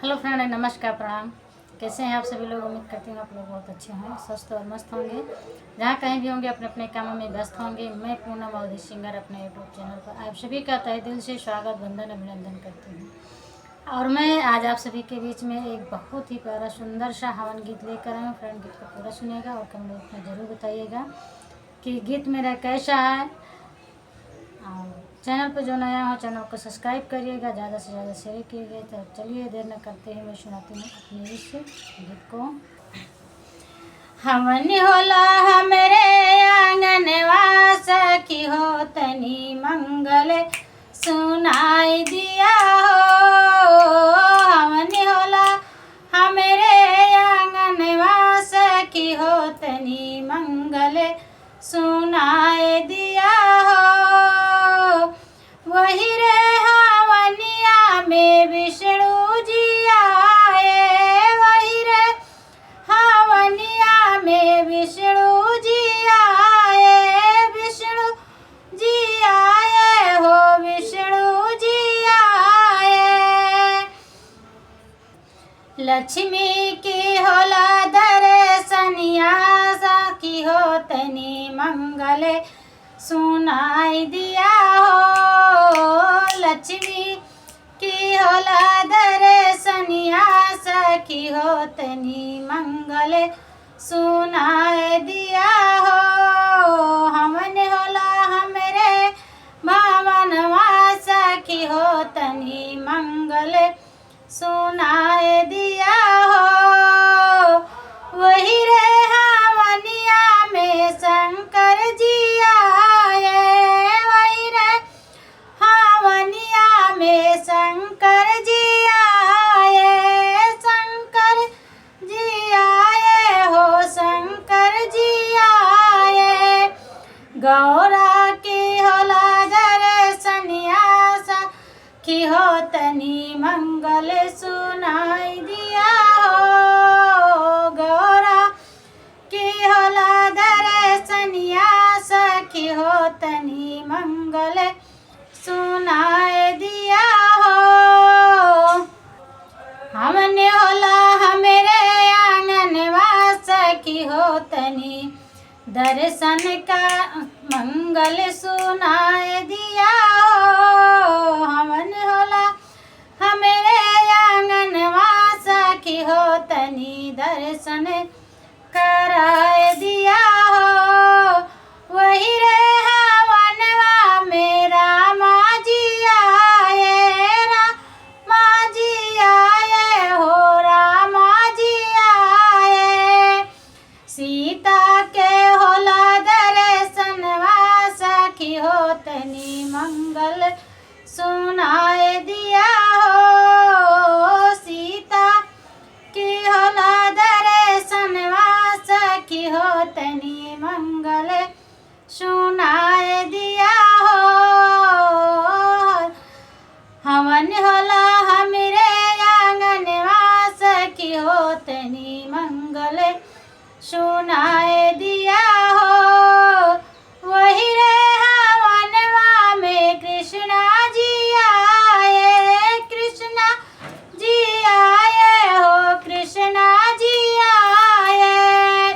Hello friend, नमस्कार, प्रणाम। कैसे हैं आप सभी लोग? उम्मीद करती हूँ आप लोग बहुत अच्छे हैं, स्वस्थ और मस्त होंगे। जहाँ कहीं भी होंगे अपने अपने कामों में व्यस्त होंगे। मैं पूनम अवधि सिंगर अपने यूट्यूब चैनल पर आप सभी का तहे दिल से स्वागत, वंदन, अभिनंदन करती हूँ। और मैं आज आप सभी के बीच में एक बहुत ही प्यारा सुंदर सा हवन गीत लेकर आई हूँ। फ्रेंड, गीत को पूरा सुनिएगा और कमेंट में ज़रूर बताइएगा कि गीत मेरा कैसा है। और चैनल पर जो नया हो चैनल को सब्सक्राइब करिएगा, ज़्यादा से ज़्यादा शेयर कीजिए। तो चलिए देर न करते हुए मैं सुनाती हूँ अपने इस गीत को। हवन होला हमरे आंगनवा, सखी हो तनी मंगल सुनाई दिया हो। हवन होला हमरे आंगनवा, सखी हो तनी मंगल सुनाई दिया हो। वही रे हवनिया में विष्णु जी आए, वही रे हवनिया में विष्णु जी आए, विष्णु जी आए हो, विष्णु जी आए। लक्ष्मी की होला दर्शनिया, सखी हो तनी मंगल सुनाई दिया हो। लक्ष्मी की होला दर्शनिया, सखी हो तनी मंगल सुनाई दिया हो। हमन होला हमरे भावनवा, सखी हो तनी मंगल सुनाई दिया हो। वही रे हवनिया में शंकर जी आए, वही रे हवनिया में शंकर जी आए, शंकर जी आए हो, शंकर जी आए। गौरा की होला दर्शनिया, सखी हो तनी मंगल सुनाई दिया हो। गौरा की होला दर्शनिया, सखी हो तनी मंगल सुनाई दिया हो। हमने होला हमरे आंगनवा, सखी हो तनी दर्शन का मंगल सुनाई दिया हो। हमन होला हमरे आंगनवा, सखी हो तनी दर्शन कराए दिया हो। वही रे हवनवा में रामा जी आए, रामा जी आए हो, रामा जी आए। सीता के होला दर्शनवा, सखी हो तनी मंगल सुनाई दिया हो। सीता की होला दर्शनवा, सखी हो तनी मंगल सुनाई दिया हो। हवन होला हमरे आंगनवा, सखी हो तनी मंगल सुनाई दिया हो। वही रे हवनवा में कृष्णा जी आए, कृष्णा जी आए हो, कृष्णा जी आए।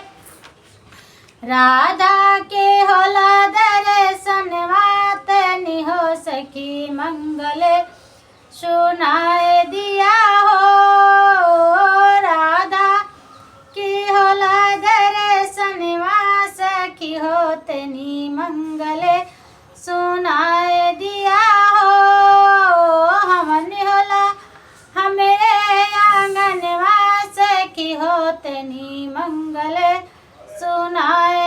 राधा के होला दर्शनवा, तनी हो सखी मंगल सुनाई दिया हो। राधा की होला दर्शनवा, सखी हो तनी मंगल सुनाई दिया हो। हमन होला हमरे आंगनवा, सखी हो तनी मंगल सुनाई